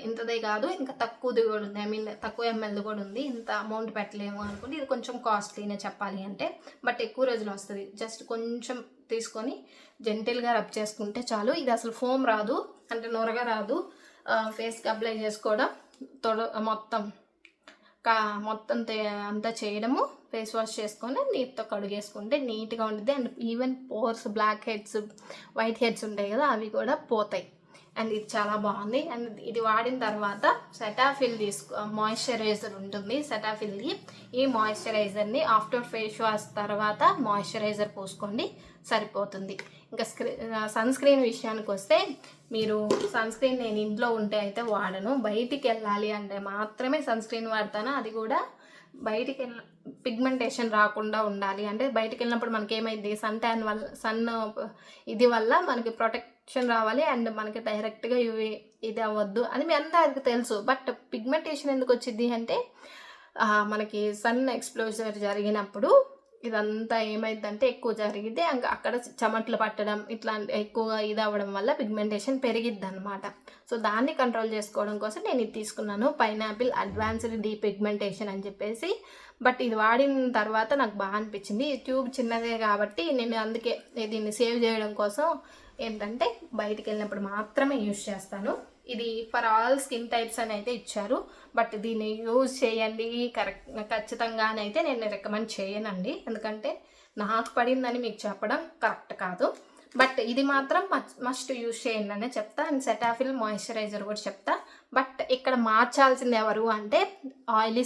ఇంతదే కాదు, ఇంకా తక్కువది కూడా ఉంది, ఐ మీన్ తక్కువ ఎంఎల్ది కూడా ఉంది. ఇంత అమౌంట్ పెట్టలేము అనుకుంటే ఇది కొంచెం కాస్ట్లీనే చెప్పాలి అంటే, బట్ ఎక్కువ రోజులు వస్తుంది. జస్ట్ కొంచెం తీసుకొని జెంటిల్గా రబ్ చేసుకుంటే చాలు. ఇది అసలు ఫోమ్ రాదు, అంటే నొరగ రాదు. ఫేస్కి అప్లై చేసుకోవడం మొత్తం అంతా చేయడము, ఫేస్ వాష్ చేసుకొని నీట్తో కడుగేసుకుంటే నీట్గా ఉంటుంది. And even pores, blackheads, whiteheads ఉంటాయి కదా, అవి కూడా పోతాయి. అండ్ ఇది చాలా బాగుంది. అండ్ ఇది వాడిన తర్వాత సెటాఫిల్ మాయిశ్చరైజర్ ఉంటుంది సెటాఫిల్ది. ఈ మాయిశ్చరైజర్ని ఆఫ్టర్ ఫేస్ వాష్ తర్వాత మాయిశ్చరైజర్ పోసుకోండి, సరిపోతుంది. ఇంకా సన్ స్క్రీన్ విషయానికి వస్తే, మీరు సన్ స్క్రీన్ నేను ఇంట్లో ఉంటే అయితే వాడను, బయటికి వెళ్ళాలి అంటే మాత్రమే సన్ స్క్రీన్ వాడతాను. అది కూడా బయటికి పిగ్మెంటేషన్ రాకుండా ఉండాలి అంటే, బయటికి వెళ్ళినప్పుడు మనకి ఏమైంది, సన్ ఇది వల్ల మనకి ప్రొటెక్షన్ రావాలి అండ్ మనకి డైరెక్ట్గా ఇది అవ్వద్దు అని మీ అందరికీ తెలుసు. బట్ పిగ్మెంటేషన్ ఎందుకు వచ్చింది అంటే, మనకి సన్ ఎక్స్పోజర్ జరిగినప్పుడు ఇదంతా ఏమైందంటే ఎక్కువ జరిగితే అక్కడ చెమట్లు పట్టడం ఇట్లాంటి ఎక్కువగా ఇది అవ్వడం వల్ల పిగ్మెంటేషన్ పెరిగిద్ది అనమాట. సో దాన్ని కంట్రోల్ చేసుకోవడం కోసం నేను ఇది తీసుకున్నాను, పైనాపిల్ అడ్వాన్స్డ్ డీ పిగ్మెంటేషన్ అని చెప్పేసి. బట్ ఇది వాడిన తర్వాత నాకు బాగా అనిపించింది. ట్యూబ్ చిన్నదే కాబట్టి నేను అందుకే దీన్ని సేవ్ చేయడం కోసం ఏంటంటే బయటికి వెళ్ళినప్పుడు మాత్రమే యూజ్ చేస్తాను. ఇది ఫర్ ఆల్ స్కిన్ టైప్స్ అని అయితే ఇచ్చారు, బట్ దీన్ని యూజ్ చేయండి ఖచ్చితంగానైతే నేను రికమెండ్ చేయనండి, ఎందుకంటే నాకు పడిందని మీకు చెప్పడం కరెక్ట్ కాదు. బట్ ఇది మాత్రం మస్ట్ యూజ్ చేయండి అనే చెప్తా. అండ్ సెటాఫిల్ మాయిశ్చరైజర్ కూడా చెప్తా. బట్ ఇక్కడ మార్చాల్సింది ఎవరు అంటే ఆయిలీ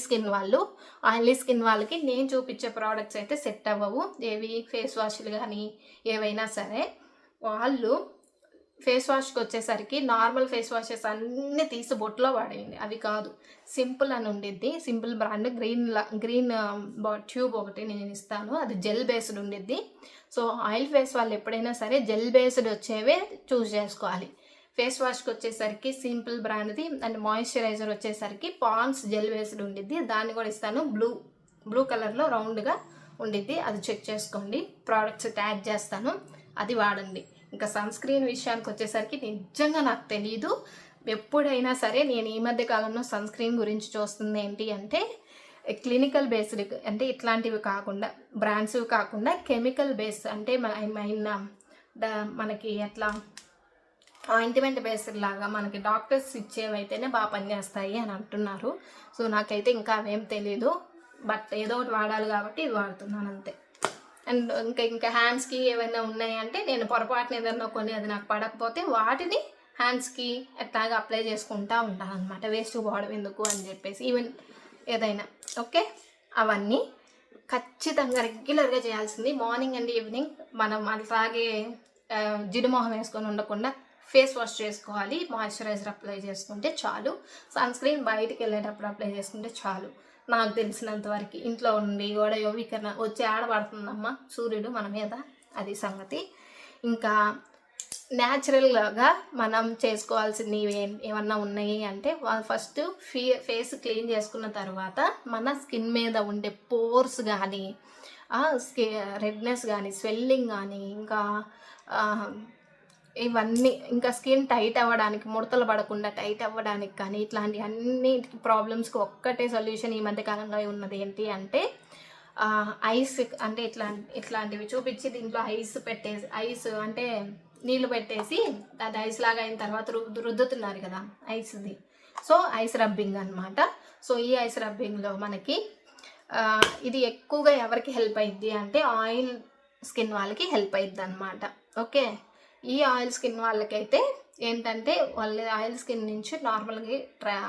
స్కిన్ వాళ్ళకి నేను చూపించే ప్రోడక్ట్స్ అయితే సెట్ అవ్వవు. ఏవి ఫేస్ వాష్లు కానీ ఏవైనా సరే, వాళ్ళు ఫేస్ వాష్కి వచ్చేసరికి నార్మల్ ఫేస్ వాషెస్ అన్నీ తీసి బొట్లో వాడేయండి, అవి కాదు. సింపుల్ అని ఉండిద్ది, సింపుల్ బ్రాండ్ గ్రీన్ ట్యూబ్ ఒకటి నేను ఇస్తాను, అది జెల్ బేస్డ్ ఉండిద్ది. సో ఆయిల్ ఫేస్ వాళ్ళు ఎప్పుడైనా సరే జెల్ బేస్డ్ వచ్చేవే చూస్ చేసుకోవాలి. ఫేస్ వాష్కి వచ్చేసరికి సింపుల్ బ్రాండ్ది, అండ్ మాయిశ్చరైజర్ వచ్చేసరికి పాండ్స్ జెల్ బేస్డ్ ఉండిద్ది, దాన్ని కూడా ఇస్తాను. బ్లూ కలర్లో రౌండ్గా ఉండిద్ది, అది చెక్ చేసుకోండి. ప్రోడక్ట్స్ ట్యాగ్ చేస్తాను, అది వాడండి. ఇంకా సన్ స్క్రీన్ విషయానికి వచ్చేసరికి నిజంగా నాకు తెలియదు. ఎప్పుడైనా సరే నేను ఈ మధ్య కాలంలో సన్ స్క్రీన్ గురించి చూస్తుంది ఏంటి అంటే, క్లినికల్ బేస్డ్ అంటే ఇట్లాంటివి కాకుండా, బ్రాండ్స్ కాకుండా కెమికల్ బేస్ అంటే మనకి ఎట్లా ఆయింట్మెంట్ బేస్డ్ లాగా మనకి డాక్టర్స్ ఇచ్చేవైతేనే బాగా పనిచేస్తాయి అని అంటున్నారు. సో నాకైతే ఇంకా అవేం తెలీదు, బట్ ఏదో ఒకటి వాడాలి కాబట్టి ఇది వాడుతున్నాను అంతే. అండ్ ఇంకా హ్యాండ్స్కి ఏమైనా ఉన్నాయంటే నేను పొరపాటున ఏదైనా కొన్ని అది నాకు పడకపోతే వాటిని హ్యాండ్స్కి ఎట్లాగా అప్లై చేసుకుంటూ ఉంటాను అనమాట, వేస్ట్ పోవడం ఎందుకు అని చెప్పేసి. ఈవెన్ ఏదైనా ఓకే, అవన్నీ ఖచ్చితంగా రెగ్యులర్గా చేయాల్సింది. మార్నింగ్ అండ్ ఈవినింగ్ మనం అలాగే జిడ్డుమొహం వేసుకొని ఉండకుండా ఫేస్ వాష్ చేసుకోవాలి, మాయిశ్చరైజర్ అప్లై చేసుకుంటే చాలు. సన్ స్క్రీన్ బయటికి వెళ్ళేటప్పుడు అప్లై చేసుకుంటే చాలు. నాకు తెలిసినంత వరకు ఇంట్లో ఉండి కూడా యోగీకరణ వచ్చి ఆడబడుతుందమ్మా సూర్యుడు మన మీద, అది సంగతి. ఇంకా న్యాచురల్గా మనం చేసుకోవాల్సినవి ఏమన్నా ఉన్నాయి అంటే, ఫస్ట్ ఫేస్ క్లీన్ చేసుకున్న తర్వాత మన స్కిన్ మీద ఉండే పోర్స్ కానీ, రెడ్నెస్ కానీ, స్వెల్లింగ్ కానీ, ఇంకా ఇవన్నీ, ఇంకా స్కిన్ టైట్ అవ్వడానికి, ముడతలు పడకుండా టైట్ అవ్వడానికి కానీ, ఇట్లాంటి అన్ని ప్రాబ్లమ్స్కి ఒక్కటే సొల్యూషన్ ఈ మధ్యకాలంలో ఉన్నది ఏంటి అంటే ఐస్. అంటే ఇట్లాంటివి చూపించి దీంట్లో ఐస్ అంటే నీళ్ళు పెట్టేసి అది ఐస్ లాగా అయిన తర్వాత రుద్దుతున్నారు కదా ఐస్ది. సో ఐస్ రబ్బింగ్ అనమాట. సో ఈ ఐస్ రబ్బింగ్లో మనకి ఇది ఎక్కువగా ఎవరికి హెల్ప్ అయ్యిద్ది అంటే ఆయిల్ స్కిన్ వాళ్ళకి హెల్ప్ అయ్యిద్ది అనమాట. ఓకే, ఈ ఆయిల్ స్కిన్ వాళ్ళకైతే ఏంటంటే వాళ్ళ ఆయిల్ స్కిన్ నుంచి నార్మల్గా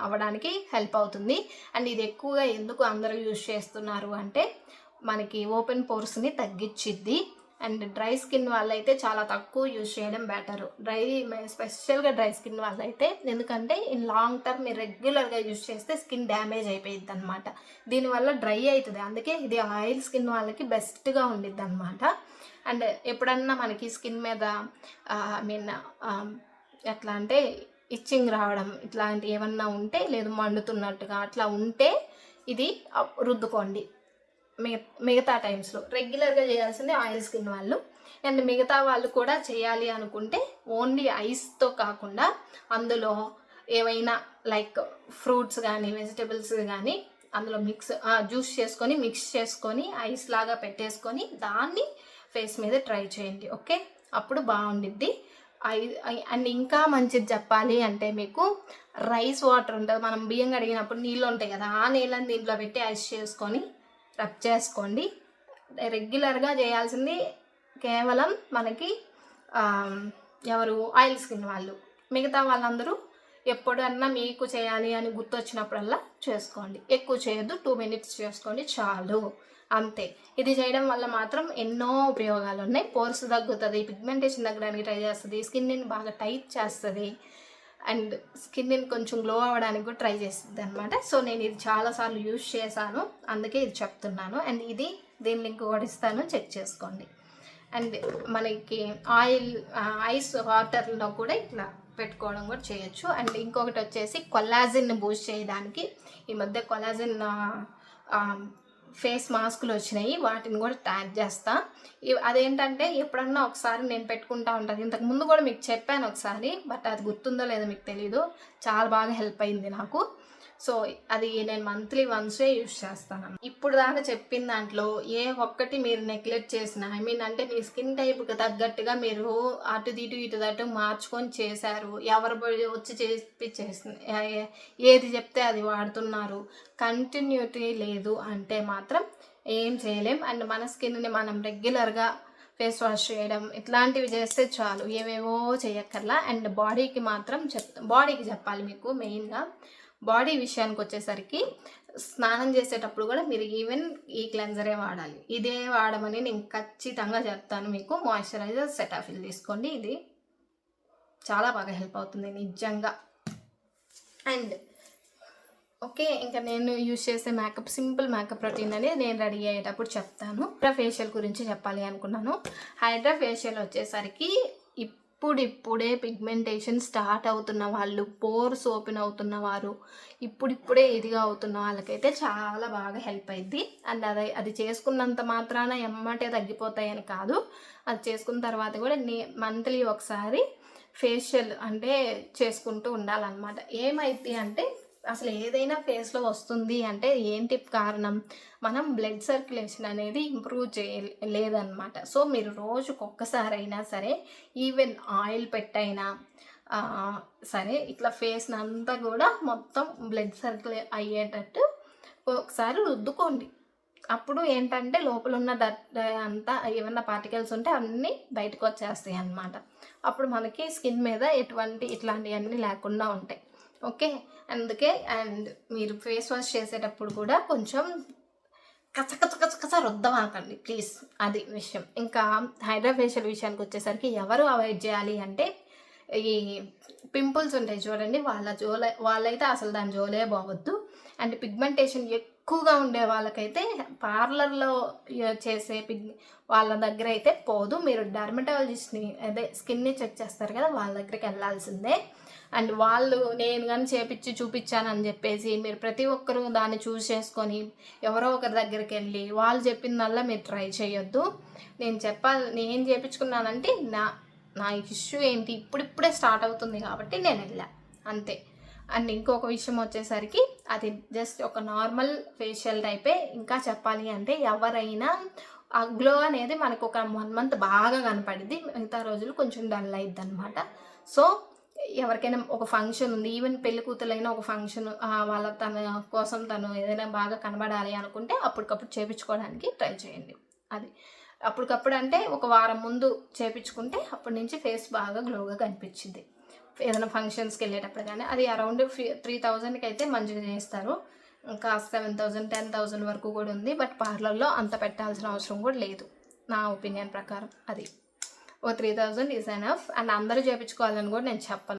అవ్వడానికి హెల్ప్ అవుతుంది. అండ్ ఇది ఎక్కువగా ఎందుకు అందరూ యూజ్ చేస్తున్నారు అంటే, మనకి ఓపెన్ పోర్స్ని తగ్గించిద్ది. అండ్ డ్రై స్కిన్ వాళ్ళైతే చాలా తక్కువ యూజ్ చేయడం బెటరు, స్పెషల్గా డ్రై స్కిన్ వాళ్ళైతే. ఎందుకంటే ఇన్ లాంగ్ టర్మ్ మీరు రెగ్యులర్గా యూజ్ చేస్తే స్కిన్ డ్యామేజ్ అయిపోయిద్ది అనమాట, దీనివల్ల డ్రై అవుతుంది. అందుకే ఇది ఆయిల్ స్కిన్ వాళ్ళకి బెస్ట్గా ఉండిద్ది అనమాట. అండ్ ఎప్పుడన్నా మనకి స్కిన్ మీద ఎట్లా అంటే ఇచ్చింగ్ రావడం ఇట్లాంటి ఏమన్నా ఉంటే, లేదు మండుతున్నట్టుగా అట్లా ఉంటే ఇది రుద్దుకోండి. మిగతా టైమ్స్లో రెగ్యులర్గా చేయాల్సింది ఆయిల్ స్కిన్ వాళ్ళు. అండ్ మిగతా వాళ్ళు కూడా చేయాలి అనుకుంటే ఓన్లీ ఐస్తో కాకుండా అందులో ఏవైనా లైక్ ఫ్రూట్స్ కానీ వెజిటబుల్స్ కానీ అందులో జ్యూస్ చేసుకొని మిక్స్ చేసుకొని ఐస్ లాగా పెట్టేసుకొని దాన్ని ఫేస్ మీద ట్రై చేయండి. ఓకే, అప్పుడు బాగుండిద్ది. అండ్ ఇంకా మంచిది చెప్పాలి అంటే మీకు రైస్ వాటర్ ఉంటుంది, మనం బియ్యం కడిగినప్పుడు నీళ్ళు ఉంటాయి కదా, ఆ నీళ్ళని దీంట్లో పెట్టి ఐస్ చేసుకొని రబ్ చేసుకోండి. రెగ్యులర్గా చేయాల్సింది కేవలం మనకి ఎవరు ఆయిల్ స్కిన్ వాళ్ళు. మిగతా వాళ్ళందరూ ఎప్పుడన్నా మీకు చేయాలి అని గుర్తొచ్చినప్పుడల్లా చేసుకోండి. ఎక్కువ చేయొద్దు, 2 minutes చేసుకోండి చాలు, అంతే. ఇది చేయడం వల్ల మాత్రం ఎన్నో ఉపయోగాలు ఉన్నాయి. పోర్స్ తగ్గుతుంది, పిగ్మెంటేషన్ తగ్గడానికి ట్రై చేస్తుంది, స్కిన్ని బాగా టైట్ చేస్తుంది, అండ్ స్కిన్ని కొంచెం గ్లో అవ్వడానికి కూడా ట్రై చేస్తుంది అనమాట. సో నేను ఇది చాలాసార్లు యూజ్ చేశాను, అందుకే ఇది చెప్తున్నాను. అండ్ దీని లింక్ కూడా ఇస్తాను, చెక్ చేసుకోండి. అండ్ మనకి ఐస్ వాటర్లో కూడా ఇట్లా పెట్టుకోవడం కూడా చేయొచ్చు. అండ్ ఇంకొకటి వచ్చేసి కొల్లాజిన్ బూస్ట్ చేయడానికి ఈ మధ్య కొల్లాజిన్ ఫేస్ మాస్కులు వచ్చినాయి, వాటిని కూడా ట్యాగ్ చేస్తా. అదేంటంటే ఎప్పుడన్నా ఒకసారి నేను పెట్టుకుంటా ఉంటుంది, ఇంతకు ముందు కూడా మీకు చెప్పాను ఒకసారి, బట్ అది గుర్తుందో లేదో మీకు తెలీదు. చాలా బాగా హెల్ప్ అయింది నాకు. సో అది నేను మంత్లీ వన్సే యూజ్ చేస్తాను. ఇప్పుడు దాకా చెప్పిన దాంట్లో ఏ ఒక్కటి మీరు నెగ్లెక్ట్ చేసిన, అంటే మీ స్కిన్ టైప్కి తగ్గట్టుగా మీరు అటు ఇటు మార్చుకొని చేశారు, ఎవరు వచ్చి ఏది చెప్తే అది వాడుతున్నారు, కంటిన్యూటీ లేదు అంటే మాత్రం ఏం చేయలేం. అండ్ మన స్కిన్ని మనం రెగ్యులర్గా ఫేస్ వాష్ చేయడం ఇట్లాంటివి చేస్తే చాలు, ఏవేవో చేయక్కర్లా. అండ్ బాడీకి మాత్రం బాడీకి చెప్పాలి మీకు మెయిన్గా. బాడీ విషయానికి వచ్చేసరికి స్నానం చేసేటప్పుడు కూడా మీరు ఈవెన్ ఈ క్లెన్జరే వాడాలి. ఇదే వాడమని నేను ఖచ్చితంగా చెప్తాను మీకు. మాయిశ్చరైజర్ సెటాఫిల్ తీసుకోండి, ఇది చాలా బాగా హెల్ప్ అవుతుంది నిజంగా. అండ్ ఓకే, ఇంకా నేను యూజ్ చేసే సింపుల్ మేకప్ రొటీన్ అనేది నేను రెడీ అయ్యేటప్పుడు చెప్తాను. హైడ్రా ఫేషియల్ గురించి చెప్పాలి అనుకున్నాను. హైడ్రా ఫేషియల్ వచ్చేసరికి ఇప్పుడిప్పుడే పిగ్మెంటేషన్ స్టార్ట్ అవుతున్న వాళ్ళు, పోర్స్ ఓపెన్ అవుతున్న వారు, ఇప్పుడిప్పుడే ఇదిగా అవుతున్న వాళ్ళకైతే చాలా బాగా హెల్ప్ అయింది. అండ్ అది చేసుకున్నంత మాత్రాన ఎమ్మటే తగ్గిపోతాయని కాదు, అది చేసుకున్న తర్వాత కూడా మంత్లీ ఒకసారి ఫేషియల్ అంటే చేసుకుంటూ ఉండాలన్నమాట. ఏమైంది అంటే అసలు ఏదైనా ఫేస్లో వస్తుంది అంటే ఏంటి కారణం, మనం బ్లడ్ సర్క్యులేషన్ అనేది ఇంప్రూవ్ చేయలేదన్నమాట. సో మీరు రోజుకొక్కసారైనా సరే, ఈవెన్ ఆయిల్ పెట్టైనా సరే, ఇట్లా ఫేస్ని అంతా కూడా మొత్తం బ్లడ్ సర్క్యులేట్ అయ్యేటట్టు ఒకసారి రుద్దుకోండి. అప్పుడు ఏంటంటే లోపల ఉన్న అంతా ఏమన్నా పార్టికల్స్ ఉంటే అన్నీ బయటకు వచ్చేస్తాయి అన్నమాట. అప్పుడు మనకి స్కిన్ మీద ఇట్లాంటివన్నీ లేకుండా ఉంటాయి. ఓకే, అందుకే అండ్ మీరు ఫేస్ వాష్ చేసేటప్పుడు కూడా కొంచెం కచ్చ రుద్దమాకండి ప్లీజ్, అది విషయం. ఇంకా హైడ్రా ఫేషియల్ విషయానికి వచ్చేసరికి ఎవరు అవాయిడ్ చేయాలి అంటే, ఈ పింపుల్స్ ఉంటాయి చూడండి, వాళ్ళైతే అసలు దాని జోలే బాగొద్దు. అండ్ పిగ్మెంటేషన్ ఎక్కువగా ఉండే వాళ్ళకైతే పార్లర్లో చేసే వాళ్ళ దగ్గర అయితే పోదు. మీరు డర్మటాలజిస్ట్ని స్కిన్ని చెక్ చేస్తారు కదా, వాళ్ళ దగ్గరికి వెళ్ళాల్సిందే. అండ్ వాళ్ళు నేను కానీ చూపించానని చెప్పేసి మీరు ప్రతి ఒక్కరూ దాన్ని చూస్ చేసుకొని ఎవరో ఒకరి దగ్గరికి వెళ్ళి వాళ్ళు చెప్పిందల్లా మీరు ట్రై చేయొద్దు. నేను చేయించుకున్నానంటే నా ఇష్యూ ఏంటి, ఇప్పుడిప్పుడే స్టార్ట్ అవుతుంది కాబట్టి నేను వెళ్ళా, అంతే. అండ్ ఇంకొక విషయం వచ్చేసరికి అది జస్ట్ ఒక నార్మల్ ఫేషియల్ టైపే. ఇంకా చెప్పాలి అంటే ఎవరైనా ఆ గ్లో అనేది మనకు ఒక 1 month బాగా కనపడింది, మిగతా రోజులు కొంచెం డల్ అయింది అనమాట. సో ఎవరికైనా ఒక ఫంక్షన్ ఉంది, ఈవెన్ పెళ్లి కూతురైనా ఒక ఫంక్షన్, తన కోసం తను ఏదైనా బాగా కనబడాలి అనుకుంటే అప్పటికప్పుడు చేయించుకోవడానికి ట్రై చేయండి. అది అప్పటికప్పుడు అంటే ఒక వారం ముందు చేయించుకుంటే అప్పటి నుంచి ఫేస్ బాగా గ్లోగా కనిపించింది. ఏదైనా ఫంక్షన్స్కి వెళ్ళేటప్పుడు కానీ అది అరౌండ్ 3000కి అయితే మంచిగా చేస్తారు. ఇంకా 7,000 10,000 వరకు కూడా ఉంది. బట్ పార్లర్లో అంత పెట్టాల్సిన అవసరం కూడా లేదు నా ఒపీనియన్ ప్రకారం. అది ఓ 3,000 ఈజ్ ఎనఫ్. అండ్ అందరూ చేయించుకోవాలని కూడా నేను చెప్పను.